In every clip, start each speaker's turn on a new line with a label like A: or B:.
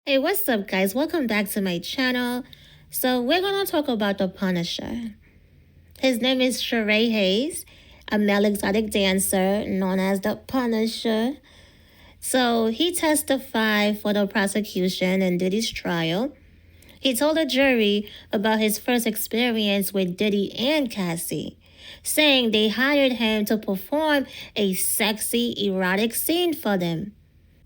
A: Hey, what's up, guys? Welcome back to my channel. So, we're gonna talk about the Punisher. His name is Sheree Hayes, a male exotic dancer known as the Punisher. So, he testified for the prosecution in Diddy's trial. He told the jury about his first experience with Diddy and Cassie, saying they hired him to perform a sexy, erotic scene for them.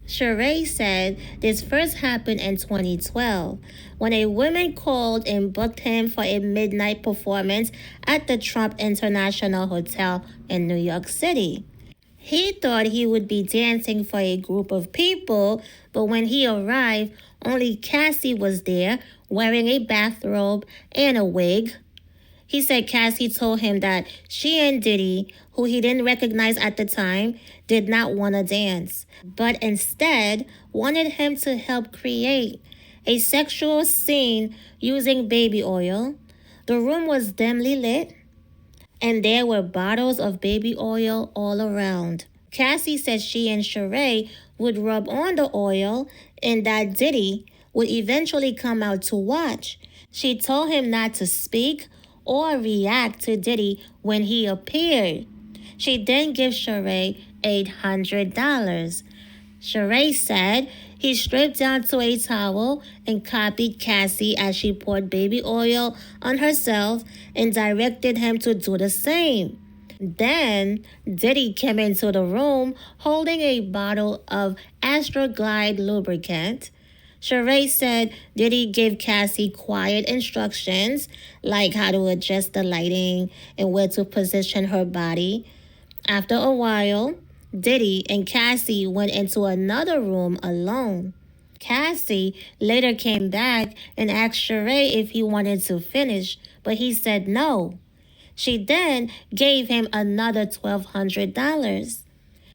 A: Sheree said this first happened in 2012 when a woman called and booked him for a midnight performance at the Trump International Hotel in New York City. He thought he would be dancing for a group of people, but when he arrived, only Cassie was there wearing a bathrobe and a wig. He said Cassie told him that she and Diddy, who he didn't recognize at the time, did not want to dance, but instead wanted him to help create a sexual scene using baby oil. The room was dimly lit, and there were bottles of baby oil all around. Cassie said she and Sheree would rub on the oil and that Diddy would eventually come out to watch. She told him not to speak or react to Diddy when he appeared. She then gave Sheree $800. Sheree said he stripped down to a towel and copied Cassie as she poured baby oil on herself and directed him to do the same. Then Diddy came into the room holding a bottle of Astroglide lubricant. Sheree said Diddy gave Cassie quiet instructions like how to adjust the lighting and where to position her body. After a while, Diddy and Cassie went into another room alone. Cassie later came back and asked Sheree if he wanted to finish, but he said no. She then gave him another $1,200.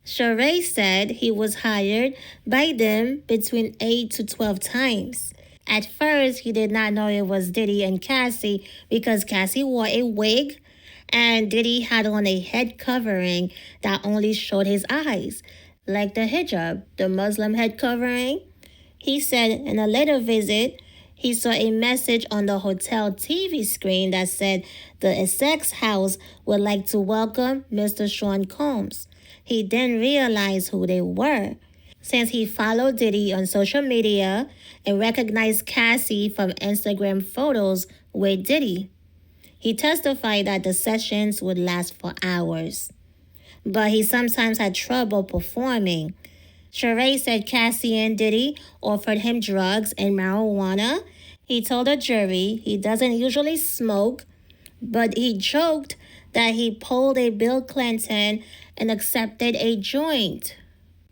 A: Sheree said he was hired by them between 8 to 12 times. At first, he did not know it was Diddy and Cassie because Cassie wore a wig and Diddy had on a head covering that only showed his eyes, like the hijab, the Muslim head covering. He said in a later visit, he saw a message on the hotel TV screen that said the Essex House would like to welcome Mr. Sean Combs. He then realized who they were, since he followed Diddy on social media and recognized Cassie from Instagram photos with Diddy. He testified that the sessions would last for hours, but he sometimes had trouble performing. Sheree said Cassie and Diddy offered him drugs and marijuana. He told the jury he doesn't usually smoke, but he joked that he pulled a Bill Clinton and accepted a joint.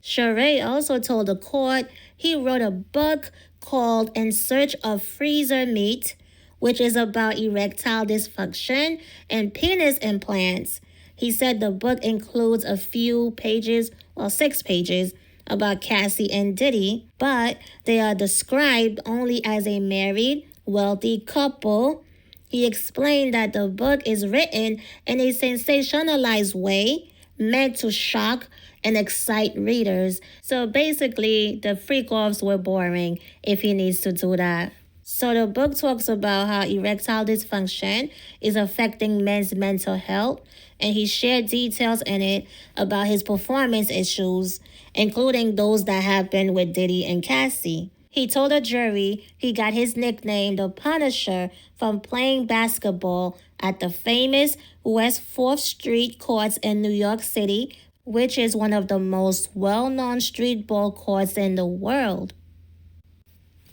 A: Sheree also told the court he wrote a book called In Search of Freezer Meat, which is about erectile dysfunction and penis implants. He said the book includes a few pages, 6 pages, about Cassie and Diddy, but they are described only as a married, wealthy couple. He explained that the book is written in a sensationalized way, meant to shock and excite readers. So basically, the freak-offs were boring if he needs to do that. So the book talks about how erectile dysfunction is affecting men's mental health, and he shared details in it about his performance issues, including those that happened with Diddy and Cassie. He told the jury he got his nickname, the Punisher, from playing basketball at the famous West 4th Street courts in New York City, which is one of the most well-known street ball courts in the world.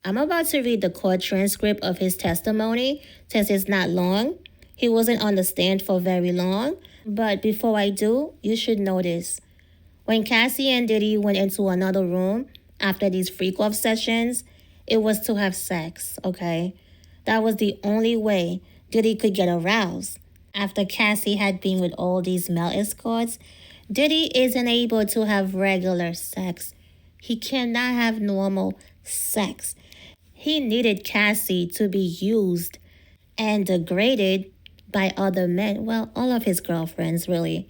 A: I'm about to read the court transcript of his testimony since it's not long. He wasn't on the stand for very long, but before I do, you should know this. When Cassie and Diddy went into another room after these freak-off sessions, it was to have sex, okay? That was the only way Diddy could get aroused. After Cassie had been with all these male escorts, Diddy isn't able to have regular sex. He cannot have normal sex. He needed Cassie to be used and degraded by other men. Well, all of his girlfriends, really.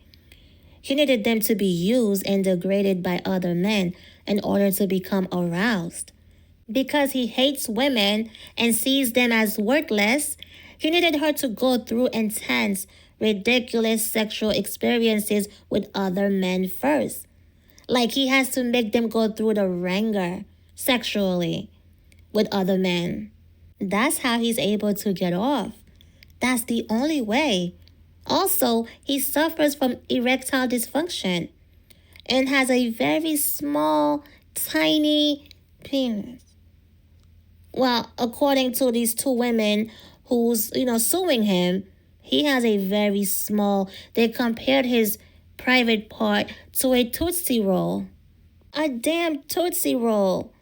A: He needed them to be used and degraded by other men in order to become aroused. Because he hates women and sees them as worthless, he needed her to go through intense, ridiculous sexual experiences with other men first. Like he has to make them go through the wringer sexually with other men. That's how he's able to get off. That's the only way. Also, he suffers from erectile dysfunction and has a very small, tiny penis. Well, according to these two women who's, suing him, he has a very small, they compared his private part to a Tootsie Roll. A damn Tootsie Roll.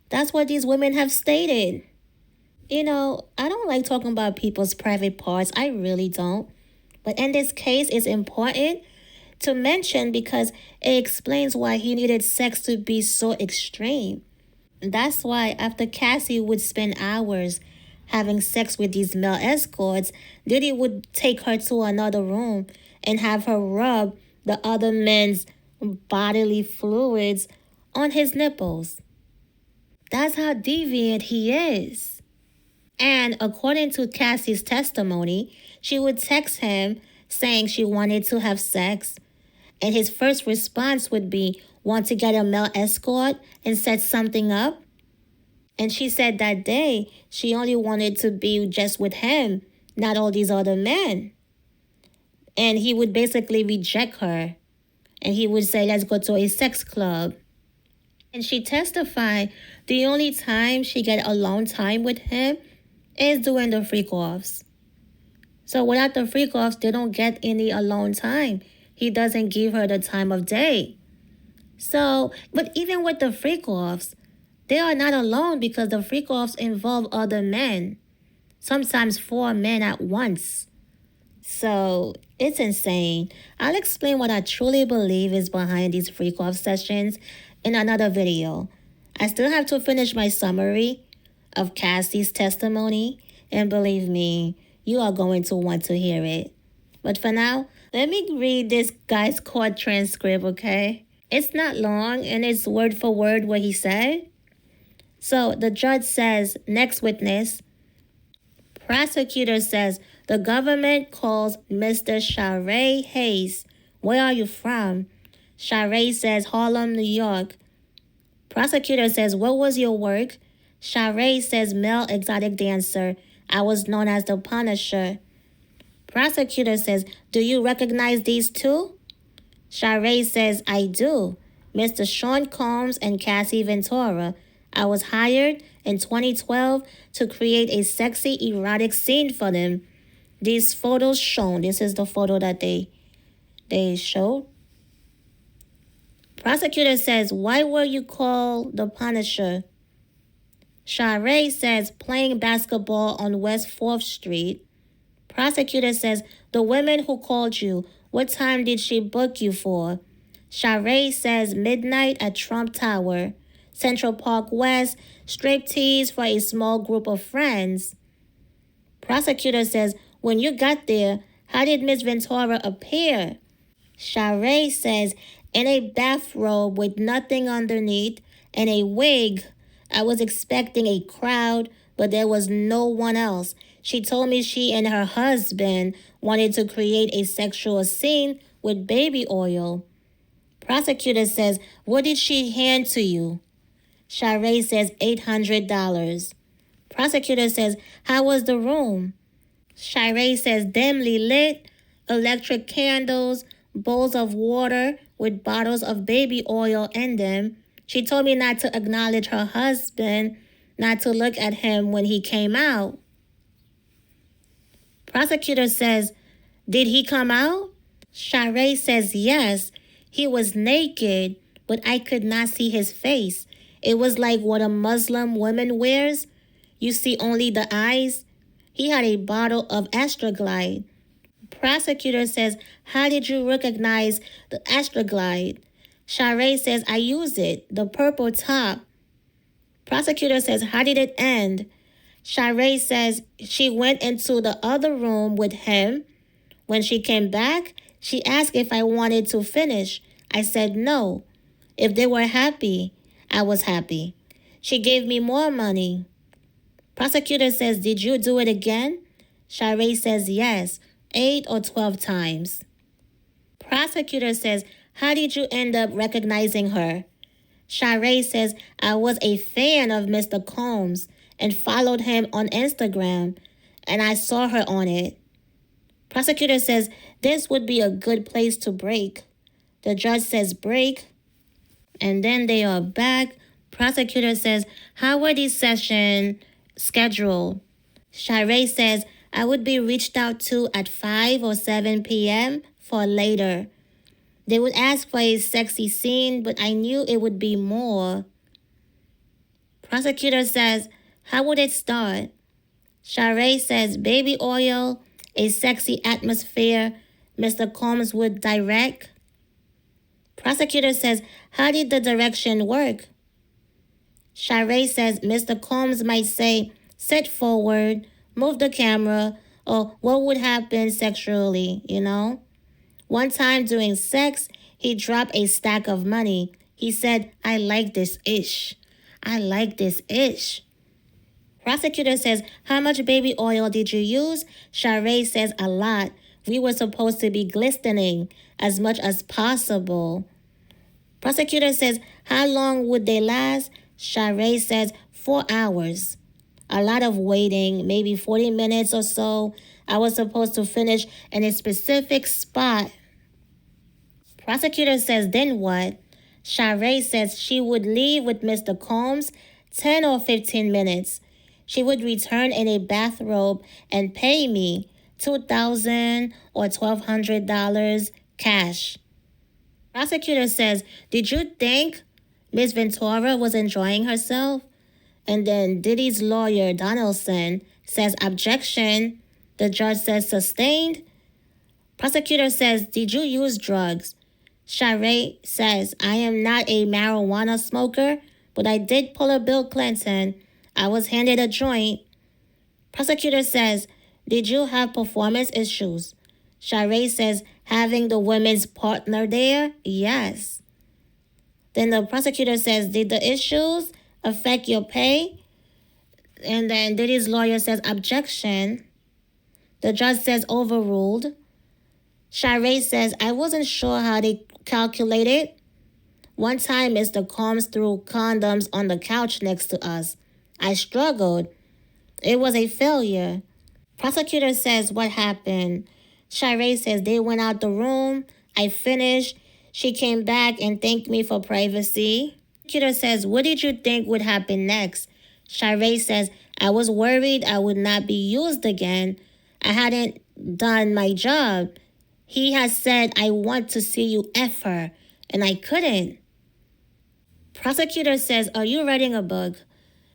A: That's what these women have stated. I don't like talking about people's private parts. I really don't. But in this case, it's important to mention because it explains why he needed sex to be so extreme. That's why after Cassie would spend hours having sex with these male escorts, Diddy would take her to another room and have her rub the other men's bodily fluids on his nipples. That's how deviant he is. And according to Cassie's testimony, she would text him saying she wanted to have sex. And his first response would be, want to get a male escort and set something up? And she said that day she only wanted to be just with him, not all these other men. And he would basically reject her. And he would say, let's go to a sex club. And she testified the only time she get alone time with him is during the freak-offs. So without the freak-offs, they don't get any alone time. He doesn't give her the time of day. So, but even with the freak-offs, they are not alone because the freak-offs involve other men. Sometimes 4 men at once. So, it's insane. I'll explain what I truly believe is behind these freak-off sessions in another video. I still have to finish my summary of Cassie's testimony, and believe me, you are going to want to hear it. But for now, let me read this guy's court transcript, okay? It's not long, and it's word for word what he said. So the judge says, next witness. Prosecutor says, the government calls Mr. Sharae Hayes. Where are you from? Sharae says, Harlem, New York. Prosecutor says, what was your work? Sharae says, male exotic dancer. I was known as the Punisher. Prosecutor says, do you recognize these two? Sharae says, I do. Mr. Sean Combs and Cassie Ventura. I was hired in 2012 to create a sexy erotic scene for them. These photos shown. This is the photo that they showed. Prosecutor says, why were you called the Punisher? Sharae says, playing basketball on West 4th Street. Prosecutor says, the woman who called you, what time did she book you for? Sharae says, midnight at Trump Tower, Central Park West, striptease for a small group of friends. Prosecutor says, when you got there, how did Miss Ventura appear? Sharae says, in a bathrobe with nothing underneath and a wig. I was expecting a crowd, but there was no one else. She told me she and her husband wanted to create a sexual scene with baby oil. Prosecutor says, what did she hand to you? Sharae says, $800. Prosecutor says, how was the room? Sharae says, dimly lit, electric candles, bowls of water with bottles of baby oil in them. She told me not to acknowledge her husband, not to look at him when he came out. Prosecutor says, did he come out? Sharae says, yes. He was naked, but I could not see his face. It was like what a Muslim woman wears. You see only the eyes. He had a bottle of Astroglide. Prosecutor says, how did you recognize the Astroglide? Sharae says, I use it, the purple top. Prosecutor says, how did it end? Sharae says she went into the other room with him. When she came back, she asked if I wanted to finish. I said no. If they were happy, I was happy. She gave me more money. Prosecutor says, did you do it again? Sharray says, yes, 8 or 12 times. Prosecutor says, how did you end up recognizing her? Sharray says, I was a fan of Mr. Combs and followed him on Instagram, and I saw her on it. Prosecutor says, this would be a good place to break. The judge says, break. And then they are back. Prosecutor says, how were these sessions scheduled? Sharray says, I would be reached out to at 5 or 7 p.m. for later. They would ask for a sexy scene, but I knew it would be more. Prosecutor says, how would it start? Sharray says, baby oil, a sexy atmosphere, Mr. Combs would direct. Prosecutor says, how did the direction work? Sharray says, Mr. Combs might say, sit forward, move the camera, or what would happen sexually, you know? One time during sex, he dropped a stack of money. He said, I like this ish. I like this ish. Prosecutor says, how much baby oil did you use? Sharray says, a lot. We were supposed to be glistening as much as possible. Prosecutor says, how long would they last? Sharray says, 4 hours. A lot of waiting, maybe 40 minutes or so. I was supposed to finish in a specific spot. Prosecutor says, then what? Sharray says she would leave with Mr. Combs 10 or 15 minutes. She would return in a bathrobe and pay me $2,000 or $1,200 cash. Prosecutor says, did you think Miss Ventura was enjoying herself? And then Diddy's lawyer, Donaldson, says, objection. The judge says, sustained. Prosecutor says, did you use drugs? Sharray says, I am not a marijuana smoker, but I did pull a Bill Clinton. I was handed a joint. Prosecutor says, did you have performance issues? Sharray says, having the women's partner there? Yes. Then the prosecutor says, did the issues affect your pay? And then Diddy's lawyer says, objection. The judge says, overruled. Sharray says, I wasn't sure how they calculated. One time, Mr. Combs threw condoms on the couch next to us. I struggled. It was a failure. Prosecutor says, what happened? Sharray says, they went out the room. I finished. She came back and thanked me for privacy. Prosecutor says, what did you think would happen next? Sharray says, I was worried I would not be used again. I hadn't done my job. He has said, I want to see you F her, and I couldn't. Prosecutor says, are you writing a book?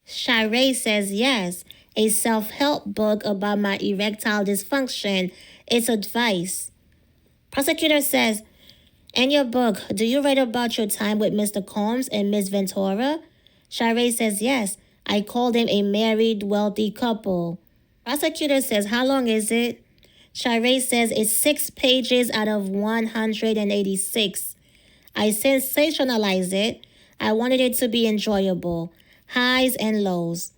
A: Sharray says, yes, a self-help book about my erectile dysfunction. It's advice. Prosecutor says, in your book, do you write about your time with Mr. Combs and Miss Ventura? Sharray says, yes, I called them a married, wealthy couple. Prosecutor says, how long is it? Sharray says it's 6 pages out of 186. I sensationalized it. I wanted it to be enjoyable. Highs and lows.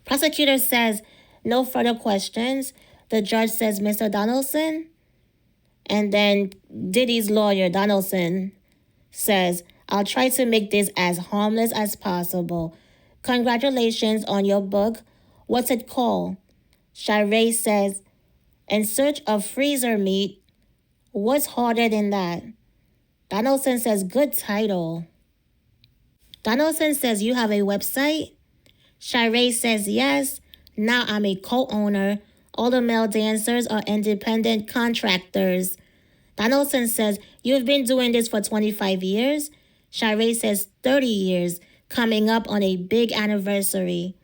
A: Prosecutor says, no further questions. The judge says, Mr. Donaldson? And then Diddy's lawyer, Donaldson, says, I'll try to make this as harmless as possible. Congratulations on your book. What's it called? Sharray says, In Search of Freezer Meat. What's harder than that? Donaldson says, good title. Donaldson says, you have a website? Sharray says, yes. Now I'm a co-owner. All the male dancers are independent contractors. Donaldson says, you've been doing this for 25 years? Sharray says, 30 years, coming up on a big anniversary.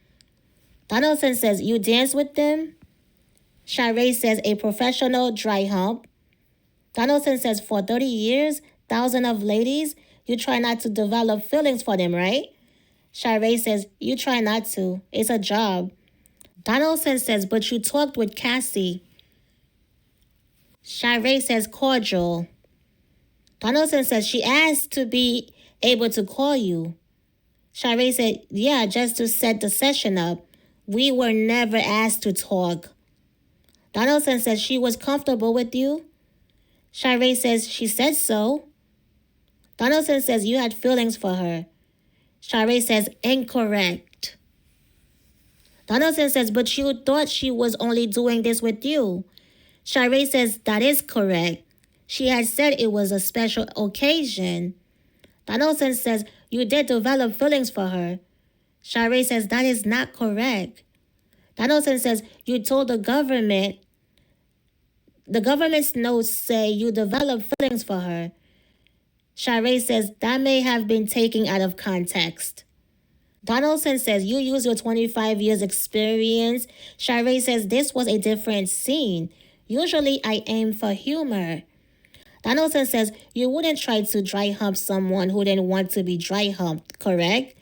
A: Donaldson says, you dance with them? Sharray says, a professional dry hump. Donaldson says, for 30 years, thousands of ladies, you try not to develop feelings for them, right? Sharray says, you try not to. It's a job. Donaldson says, but you talked with Cassie. Sharray says, cordial. Donaldson says, she asked to be able to call you. Shiree said, yeah, just to set the session up. We were never asked to talk. Donaldson says she was comfortable with you. Shiree says she said so. Donaldson says you had feelings for her. Shiree says incorrect. Donaldson says, but you thought she was only doing this with you. Shiree says that is correct. She had said it was a special occasion. Donaldson says you did develop feelings for her. Shiree says that is not correct. Donaldson says you told the government's notes say you developed feelings for her. Shiree says that may have been taken out of context. Donaldson says you use your 25 years experience. Shiree says this was a different scene. Usually I aim for humor. Donaldson says you wouldn't try to dry hump someone who didn't want to be dry humped, correct?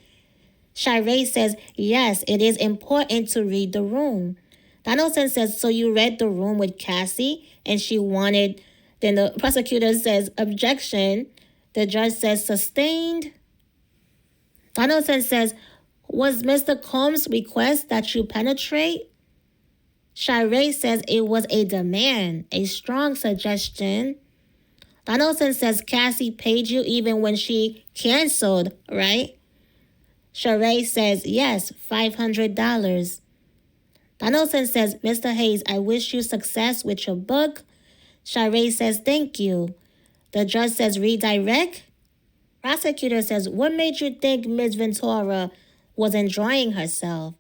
A: Shiree says, yes, it is important to read the room. Donaldson says, so you read the room with Cassie and she wanted, then the prosecutor says, objection. The judge says, sustained. Donaldson says, was Mr. Combs' request that you penetrate? Shiree says it was a demand, a strong suggestion. Donaldson says Cassie paid you even when she canceled, right? Shiree says, yes, $500. Donaldson says, Mr. Hayes, I wish you success with your book. Shiree says, thank you. The judge says, redirect. Prosecutor says, what made you think Ms. Ventura was enjoying herself?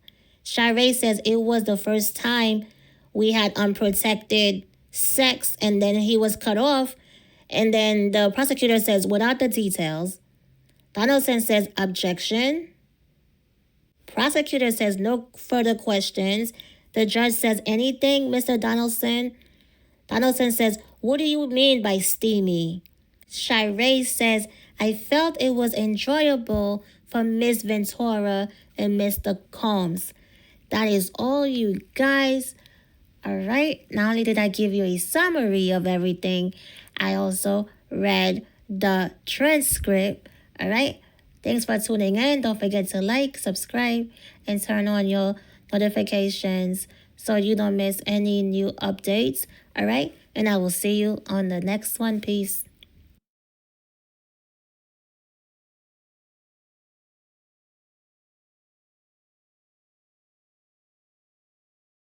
A: Shiree says, it was the first time we had unprotected sex and then he was cut off. And then the prosecutor says, without the details. Donaldson says, objection. Prosecutor says, no further questions. The judge says, anything, Mr. Donaldson? Donaldson says, what do you mean by steamy? Shiree says, I felt it was enjoyable for Miss Ventura and Mr. Combs. That is all, you guys. All right, not only did I give you a summary of everything, I also read the transcript. All right, thanks for tuning in. Don't forget to like, subscribe, and turn on your notifications so you don't miss any new updates. All right, and I will see you on the next one. Peace.